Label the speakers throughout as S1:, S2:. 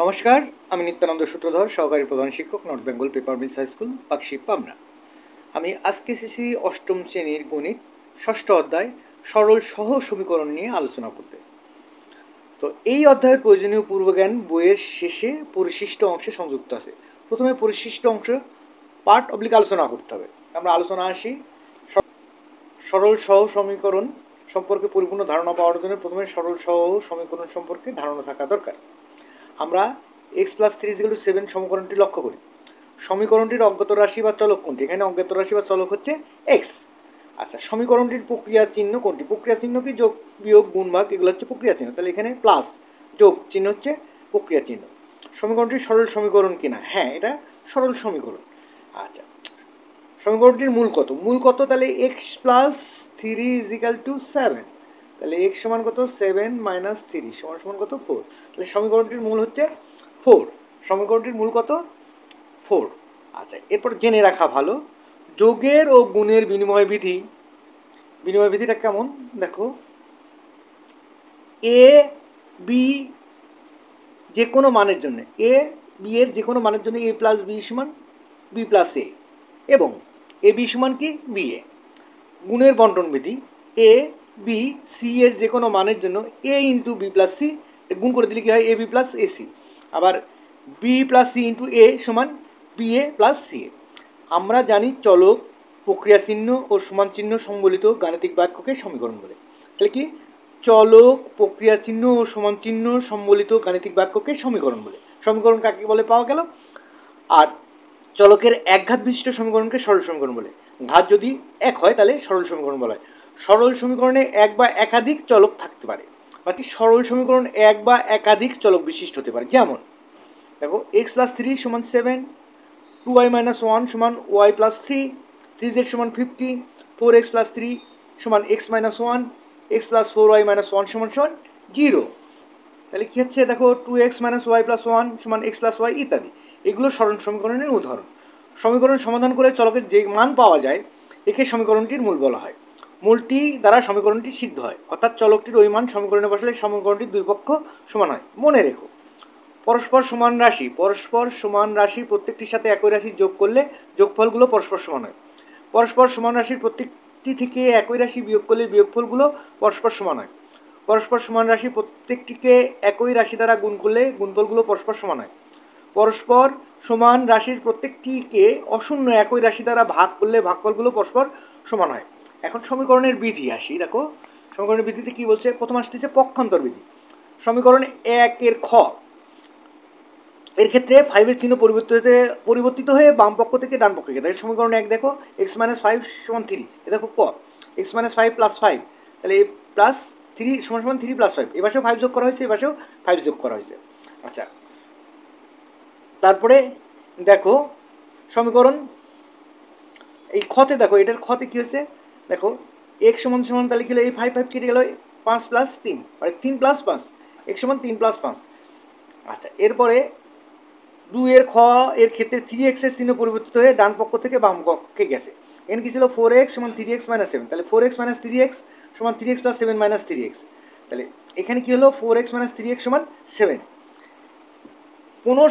S1: নমস্কার, আমি নিত্যানন্দ সূত্রধর, সহকারী প্রধান শিক্ষক, North Bengal Paper Mills High School, Pakshi, Pabna. আমি আজকে এসেছি অষ্টম শ্রেণীর গণিত ষষ্ঠ অধ্যায় সরল সহ সমীকরণ নিয়ে আলোচনা করতে। তো এই অধ্যায়ের প্রয়োজনীয় পূর্বজ্ঞান বইয়ের শেষে পরিশিষ্ট অংশে সংযুক্ত আছে। প্রথমে পরিশিষ্ট অংশ পার্ট অবলিক আলোচনা করতে হবে। আমরা আলোচনা আসি সরল সহ সমীকরণ সম্পর্কে পরিপূর্ণ ধারণা পাওয়ার জন্য প্রথমে সরল সহ সমীকরণ সম্পর্কে ধারণা থাকা দরকার। আমরা x+3=7 সমীকরণটি লক্ষ্য করি। সমীকরণটির অজ্ঞাত রাশি বা চলক কোনটি? এখানে অজ্ঞাত রাশি বা চলক হচ্ছে x। আচ্ছা, সমীকরণটির প্রক্রিয়া চিহ্ন কোনটি? প্রক্রিয়া চিহ্ন কি? যোগ, বিয়োগ, গুণ, ভাগ, এগুলো হচ্ছে প্রক্রিয়া চিহ্ন। তাহলে এখানে প্লাস যোগ চিহ্ন হচ্ছে প্রক্রিয়া চিহ্ন। সমীকরণটি সরল সমীকরণ কিনা? হ্যাঁ, এটা সরল সমীকরণ। আচ্ছা, সমীকরণটির মূল কত? মূল কত? তাহলে x+3=7। তাহলে x সমান কত? 7 - 3 সমান কত? 4। তাহলে সমীকরণটির মূল হচ্ছে 4। সমীকরণটির মূল কত? 4। আচ্ছা, এরপর জেনে রাখা ভালো, যোগের ও গুণের বিনিময় বিধিটা কেমন দেখো। এ বি যে কোনো মানের জন্য, এ বি এর যে কোনো মানের জন্য a+b সমান b+a এবং এ বি সমান কি? B A. গুণের বন্টন বিধি, এ বি সি এর যে কোনো মানের জন্য a × b+c গুণ করে দিলে কি হয়? ab+ac। আবার b+c × a সমান ba+ca। আমরা জানি চলক, প্রক্রিয়া চিহ্ন ও সমান চিহ্ন সম্বলিত গাণিতিক বাক্যকে সমীকরণ বলে। তাহলে কি? চলক, প্রক্রিয়া চিহ্ন ও সমান চিহ্ন সম্বলিত গাণিতিক বাক্যকে সমীকরণ বলে। সমীকরণ কাকে বলে পাওয়া গেল। আর চলকের একঘাত বিশিষ্ট সমীকরণকে সরল সমীকরণ বলে। ঘাত যদি এক হয় তাহলে সরল সমীকরণ বলা হয়। সরল সমীকরণে এক বা একাধিক চলক থাকতে পারে। বাকি সরল সমীকরণ এক বা একাধিক চলক বিশিষ্ট হতে পারে। যেমন দেখো, x+3 = 7, 2y - 1 = y+3, 3z = 50, 4x+3 = x - 1, x+4y - 1 = 0। তাহলে কি হচ্ছে দেখো, 2x - y+1 = x+y ইত্যাদি। এগুলো সরল সমীকরণের উদাহরণ। সমীকরণ সমাধান করে চলকের যে মান পাওয়া যায় একে সমীকরণটির মূল বলা হয়। মূলটি দ্বারা সমীকরণটি সিদ্ধ হয়, অর্থাৎ চলকটির ওই মান সমীকরণে বসালে সমীকরণটির দুই পক্ষ সমান হয়। মনে রেখো, পরস্পর সমান রাশি প্রত্যেকটির সাথে একই রাশি যোগ করলে যোগফলগুলো পরস্পর সমান হয়। পরস্পর সমান রাশির প্রত্যেকটি থেকে একই রাশি বিয়োগ করলে বিয়োগফলগুলো পরস্পর সমান হয়। পরস্পর সমান রাশি প্রত্যেকটিকে একই রাশি দ্বারা গুণ করলে গুণফলগুলো পরস্পর সমান হয়। পরস্পর সমান রাশির প্রত্যেকটিকে অশূন্য একই রাশি দ্বারা ভাগ করলে ভাগফলগুলো পরস্পর সমান হয়। এখন সমীকরণের বিধি আসি। দেখো, সমীকরণের বিধিতে কি বলছে? প্রথম আসতেছে পক্ষান্তর বিধি। সমীকরণ 1-এর খ এর ক্ষেত্রে 5-এর চিহ্ন পরিবর্তিত হয়ে বাম পক্ষ থেকে ডান পক্ষে গেছে। সমীকরণ 1 দেখো, x - 5 = 3। এ দেখো ক, x - 5 + 5, তাহলে +3 = 3 + 5। এবারেও 5 যোগ করা হয়েছে, এবারেও 5 যোগ করা হয়েছে। আচ্ছা, তারপরে দেখো সমীকরণ এই খতে দেখো, এটার খতে কী হচ্ছে দেখো, x = তাহলে কি হলো? এই 5 কেটে গেল, 5 + 3 মানে 3 + 5, x = 3 + 5। আচ্ছা, এরপরে 2-এর খ এর ক্ষেত্রে 3x এর চিহ্ন পরিবর্তিত হয়ে ডান পক্ষ থেকে বাম পক্ষে গেছে। এখানে কি ছিল? 4x = 3x - 7, তাহলে 4x - 3x = 3x + 7 - 3x। তাহলে এখানে কি হলো? 4x - 3x = 7। কোনো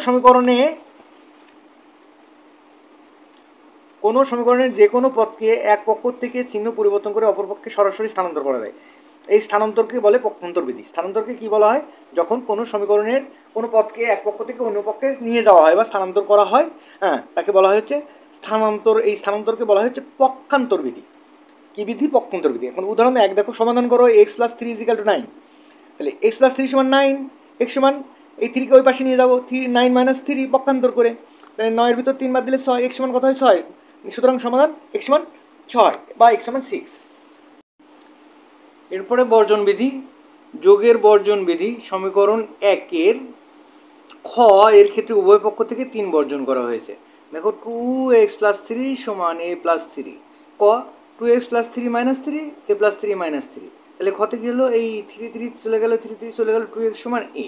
S1: সমীকরণের যে কোনো পদকে এক পক্ষ থেকে চিহ্ন পরিবর্তন করে অপর পক্ষে সরাসরি স্থানান্তর করা যায়। এই স্থানান্তরকে বলে পক্ষান্তর বিধি। স্থানান্তরকে কি বলা হয়? যখন কোনো সমীকরণের কোনো পদকে এক পক্ষ থেকে অন্য পক্ষে নিয়ে যাওয়া হয় বা স্থানান্তর করা হয়, হ্যাঁ, তাকে বলা হচ্ছে স্থানান্তর। এই স্থানান্তরকে বলা হচ্ছে পক্ষান্তর বিধি। কি বিধি? পক্ষান্তর বিধি। এখন উদাহরণ 1 দেখো, সমাধান করো। x+3 = 9। তাহলে x+3 = 9, x সমান এই 3-কে ওই পাশে নিয়ে যাবো, 9 - 3 পক্ষান্তর করে। তাহলে 9-এর ভিতর 3 বাদ দিলে 6, x সমান কত হয়? 6। সুতরাং সমাধান x সমান 6 বা x সমান 6। এরপরে বর্জন বিধি, যোগের বর্জন বিধি। সমীকরণ 1-এর খ এর ক্ষেত্রে উভয় পক্ষ থেকে 3 বর্জন করা হয়েছে। দেখো, 2x+3 = a+3। ক, 2x+3 - 3 a+3 - 3। তাহলে ক্ষতে কী হলো? এই 3 চলে গেল, 3 চলে গেল, 2x = a।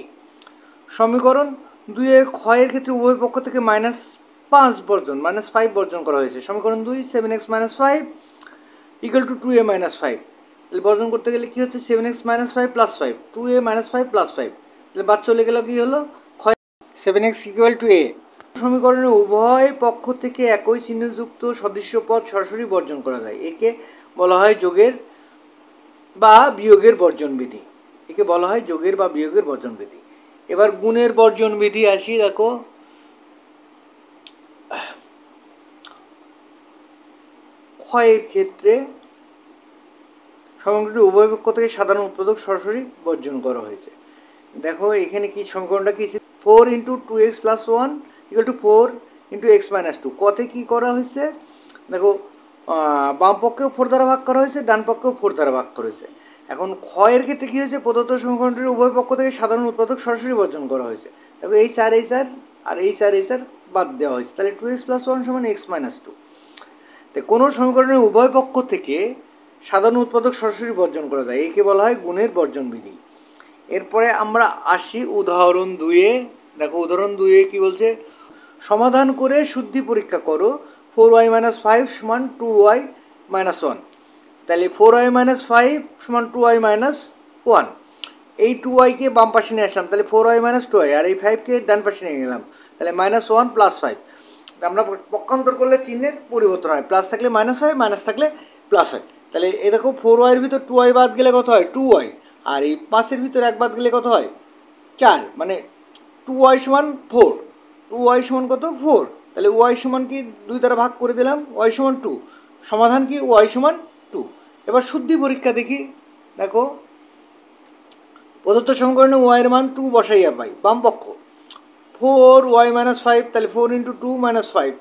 S1: সমীকরণ 2-এর খ এর ক্ষেত্রে উভয় পক্ষ থেকে -5 বর্জন -5 বর্জন করা হয়েছে। সমীকরণ 2, 7x - 5 = 2a - 5। তাহলে বর্জন করতে গেলে কী হচ্ছে? 7x - 5 + 5, 2a - 5 + 5। তাহলে বাদ চলে গেল, কী হলো? 7x equal to a। সমীকরণের উভয় পক্ষ থেকে একই চিহ্নযুক্ত সদৃশ্য পদ সরাসরি বর্জন করা যায়, একে বলা হয় যোগের বা বিয়োগের বর্জন বিধি। একে বলা হয় যোগের বা বিয়োগের বর্জন বিধি। এবার গুণের বর্জন বিধি আসি। দেখো ক্ষয়ের ক্ষেত্রে সমীকরণটি উভয় পক্ষ থেকে সাধারণ উৎপাদক সরাসরি বর্জন করা হয়েছে। দেখো এখানে কি সমীকরণটা কি, 4 into 2x plus 1 equal to 4 into x minus 2। কতে কী করা হয়েছে দেখো, বাম পক্ষেও 4 দ্বারা ভাগ করা হয়েছে, ডান পক্ষেও 4 দ্বারা ভাগ করা হয়েছে। এখন ক্ষয়ের ক্ষেত্রে কী হয়েছে, প্রদত্ত সমীকরণটির উভয় পক্ষ থেকে সাধারণ উৎপাদক সরাসরি বর্জন করা হয়েছে। দেখো এই 4 আর এই 4 বাদ দেওয়া হয়েছে, তাহলে 2x প্লাস 1 সমান এক্স মাইনাস 2। তো কোনো সমীকরণের উভয় পক্ষ থেকে সাধারণ উৎপাদক সরাসরি বর্জন করা যায়, একে বলা হয় গুণের বর্জন বিধি। এরপরে আমরা আসি উদাহরণ 2-এ। দেখো উদাহরণ 2-এ কী বলছে, সমাধান করে শুদ্ধি পরীক্ষা করো 4y মাইনাস 5 সমান 2y মাইনাস 1। তাহলে 4y মাইনাস 5 সমান 2y মাইনাস 1। এই 2yকে বাম পাশে নিয়ে আসলাম, তাহলে 4y মাইনাস 2y, আর এই 5কে ডান পাশে নিয়ে গেলাম, তাহলে মাইনাস 1 প্লাস 5। আমরা পক্ষান্তর করলে চিহ্নের পরিবর্তন হয়, প্লাস থাকলে মাইনাস হয়, মাইনাস থাকলে প্লাস হয়। তাহলে এই দেখো 4yয়ের ভিতর 2y বাদ গেলে কত হয়, 2y, আর এই 5-এর ভিতর 1 বাদ গেলে কত হয়, 4, মানে 2y সমান 4। 2y সমান কত, 4। তাহলে y সমান কি 2 দ্বারা ভাগ করে দিলাম, y সমান 2। সমাধান কি, y সমান 2। এবার শুদ্ধি পরীক্ষা দেখি। দেখো প্রদত্ত সমীকরণে y এর মান 2 বসাইয়া পাই, বাম পক্ষ 4y মাইনাস 5, তাহলে 4 ইন্টু 2 মাইনাস 5,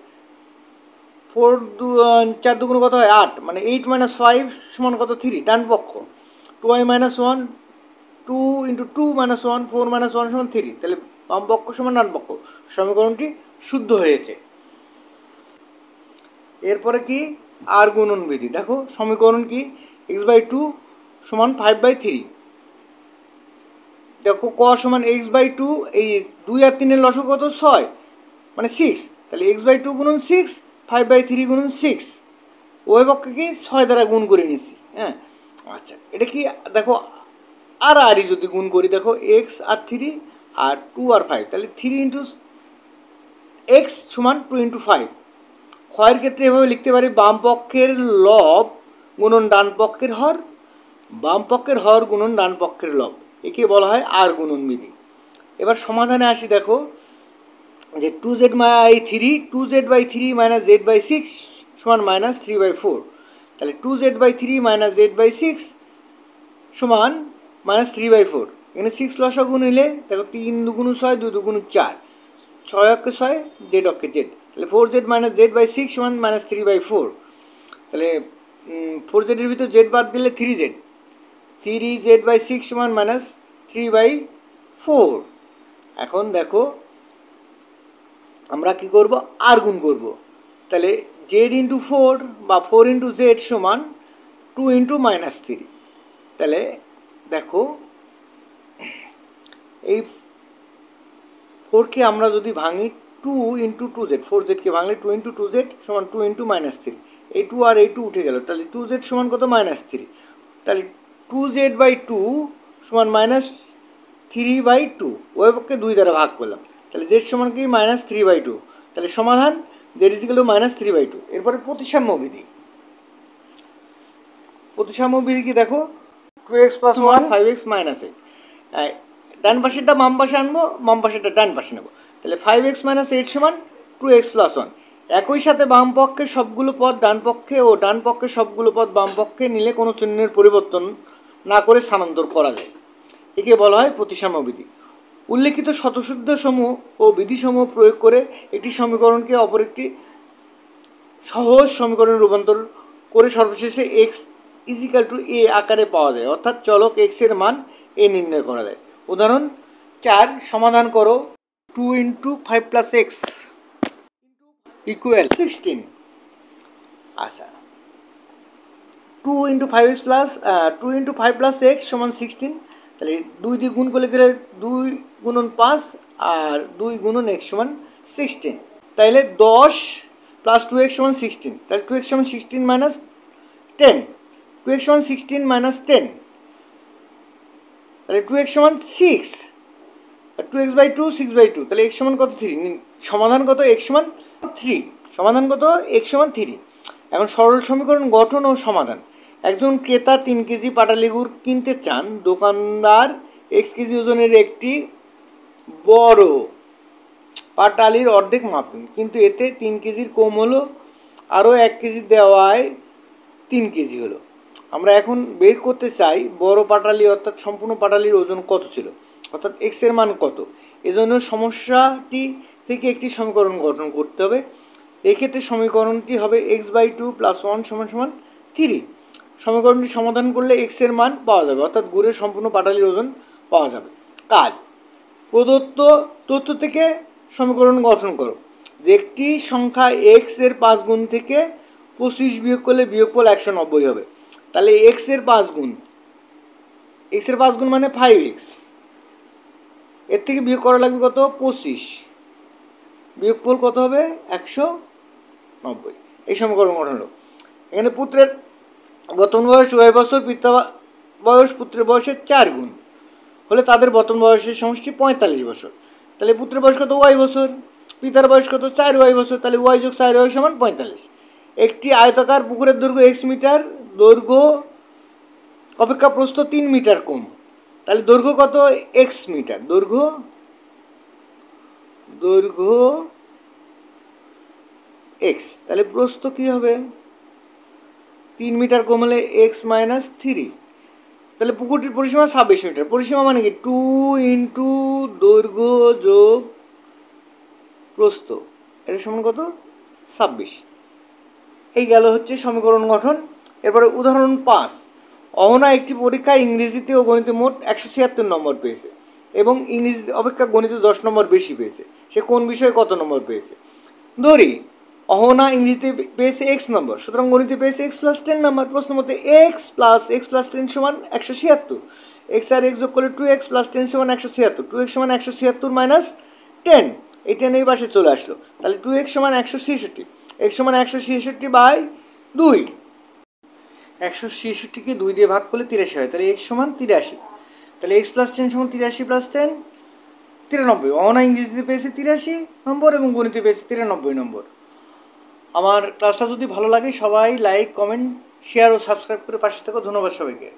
S1: 4 দুগুণ কত হয় 8, মানে 8 মাইনাস 5 সমান কত 3, ডান পক্ষ 2y minus 1, 2 into 2 minus 1, 4 minus 1 সমান 3, তাহলে বাম পক্ষ সমান ডান পক্ষ, সমীকরণটি শুদ্ধ হয়েছে। এরপরে কি, আর গুণন বিধি। দেখো সমীকরণ কি, x/2 সমান 5/3। দেখো ক সমান x/2, এই 2 আর 3-এর লসগু কত, 6, মানে 6। তাহলে x/2 গুণন 6, 5/3 গুণন 6, ওই পক্ষে কি 6 দ্বারা গুণ করে নিচ্ছি। হ্যাঁ আচ্ছা, এটা কি দেখো আর আরই যদি গুণ করি, দেখো x আর 3 আর 2 আর 5, তাহলে 3 ইন্টু x সমান 2 ইন্টু 5। ক্ষয়ের ক্ষেত্রে এভাবে লিখতে পারি, বাম পক্ষের লব গুণন ডান পক্ষের হর, বাম পক্ষের হর গুণন ডান পক্ষের লব, একে বলা হয় আর গুণন বিধি। এবার সমাধানে আসি। দেখো যে 2z/3 মাইনাস z/6 সমান মাইনাস 3/4। তাহলে 2z/3 মাইনাস z/6 সমান মাইনাস 3/4। এখানে 6 লসাগু নিলে দেখো 3 দুগুণ 6, 2 দুগুণ 4, 6 অক্ষে 6, z অক্ষে z, তাহলে 4z মাইনাস z/6 সমান মাইনাস 3/4। তাহলে 4z-এর ভিতর z বাদ দিলে 3z, 3z/6 সমান মাইনাস 3/4। এখন দেখো আমরা কি করব, আর গুণ করব। তাহলে z ইন্টু 4 বা 4 ইন্টু z সমান 2 ইন্টু মাইনাস 3। তাহলে দেখো এই 4কে আমরা যদি ভাঙি 2 ইন্টু 2z, 4zকে ভাঙলে 2 ইন্টু 2z সমান 2 ইন্টু মাইনাস 3। এই 2 আর এই 2 উঠে গেল, তাহলে 2z সমান কত, মাইনাস 3। তাহলে 2z/2 সমান মাইনাস 3/2, ওই পক্ষে 2 দ্বারা ভাগ করলাম, তাহলে z সমান কি মাইনাস 3/2। তাহলে সমাধান z ইকুয়াল টু মাইনাস 3/2। এরপরে প্রতিসাম্য বিধি। প্রতিসাম্য বিধি কি, দেখো 2x প্লাস 1 5x মাইনাস 8, ডান পাশেরটা বাম পাশে আনবো, বাম পাশেরটা ডান পাশে নেবো। তাহলে 5x মাইনাস 8 সমান 2x প্লাস 1। একই সাথে বাম পক্ষের সবগুলো পদ ডান পক্ষে ও ডান পক্ষের সবগুলো পদ বাম পক্ষে নিলে কোনো চিহ্নের পরিবর্তন না করে স্থানান্তর করা যায়, একে বলা হয় প্রতিসাম্য বিধি। উল্লেখিত শতসিদ্ধসমূহ ও বিধিসমূহ প্রয়োগ করে একটি সমীকরণকে অপর একটি সহজ সমীকরণে রূপান্তর করে সর্বশেষে x ইজিক্যাল টু a আকারে পাওয়া যায়, অর্থাৎ চলক x এর মান a নির্ণয় করা যায়। উদাহরণ 4, সমাধান করো 2 ইন্টু 5 প্লাস এক্স ইকুয়াল 16। আচ্ছা 2 into 5 plus 2 into 5 plus x সমান 16। তাহলে 2 দিয়ে গুণ করলে গেলে 2 গুণন 5 আর 2 গুণন x সমান 16। তাহলে 10 প্লাস 2x সমান 16, তাহলে 2x সমান 16 মাইনাস 10, 2x সমান 16 মাইনাস 10, তাহলে 2x সমান 6। 2x/2 6/2, তাহলে x সমান কত 3, সমাধান কত x সমান 3, সমাধান কত x সমান 3। এখন সরল সমীকরণ গঠন ও সমাধান। একজন ক্রেতা 3 কেজি পাটালি গুড় কিনতে চান। দোকানদার x কেজি ওজনের একটি বড় পাটালির অর্ধেক মাপেন, কিন্তু এতে 3 কেজির কম হলো, আরও 1 কেজি দেওয়ায় 3 কেজি হলো। আমরা এখন বের করতে চাই বড় পাটালি অর্থাৎ সম্পূর্ণ পাটালির ওজন কত ছিল, অর্থাৎ x এর মান কত। এজন্য সমস্যাটি থেকে একটি সমীকরণ গঠন করতে হবে। এক্ষেত্রে সমীকরণটি হবে x/2 + 1 = 3। সমীকরণটি সমাধান করলে x এর মান পাওয়া যাবে, অর্থাৎ গুড়ের সম্পূর্ণ পাটালির ওজন পাওয়া যাবে। কাজ: প্রদত্ত তথ্য থেকে সমীকরণ গঠন করো। যে একটি সংখ্যা x এর 5 গুণ থেকে 25 বিয়োগ করলে বিয়োগফল 190 হবে। তাহলে x এর 5 গুণ, x এর 5 গুণ মানে 5x, এর থেকে বিয়োগ করা লাগবে কত 25, বিয়োগফল কত হবে 190। এই সমীকরণ গঠন হলো। এখানে পুত্রের বর্তমান বয়স y বছর, পিতা বয়স পুত্রের বয়সের 4 গুণ হলে তাদের বর্তমান বয়সের সমষ্টি 45 বছর। তাহলে পুত্রের বয়স কত y বছর, পিতার বয়স কত 4y বছর, তাহলে y + 4y = 45। একটি আয়তাকার পুকুরের দৈর্ঘ্য x মিটার, দৈর্ঘ্য অপেক্ষা প্রস্থ 3 মিটার কম। তাহলে দৈর্ঘ্য কত x মিটার, দৈর্ঘ্য x, তাহলে প্রস্থ কি হবে 3 মিটার কম হলে x - 3। তাহলে পুকুরটির পরিসীমা 26 মিটার। পরিসীমা মানে কি 2 × দৈর্ঘ্য যোগ প্রস্থ, এটা সমান কত 26। এই গেল হচ্ছে সমীকরণ গঠন। এরপরে উদাহরণ 5। অহনা একটি পরীক্ষায় ইংরেজিতে ও গণিতে মোট 176 নম্বর পেয়েছে এবং ইংরেজি অপেক্ষা গণিতে 10 নম্বর বেশি পেয়েছে। সে কোন বিষয়ে কত নম্বর পেয়েছে? ধরি অহনা ইংরেজিতে পেয়েছে x নম্বর, সুতরাং গণিতে পেয়েছে x + 10 নম্বর। প্রশ্ন মতে x + 10 = 176। x আর x যোগ করলে 2x + 10 = 176। 2x = 176 - 10, এই 10 এই পাশে চলে আসলো। তাহলে 2x = 166। x = 166/2। 166কে 2 দিয়ে ভাগ করলে 83 হয়, তাহলে x = 83। তাহলে x + 10 = 83 + 10 93। অহনা ইংরেজিতে পেয়েছে 83 নম্বর এবং গণিতে পেয়েছে 93 নম্বর। আমার ক্লাসটা যদি ভালো লাগে সবাই লাইক, কমেন্ট, শেয়ার ও সাবস্ক্রাইব করে পাশে থেকো। ধন্যবাদ সবাইকে।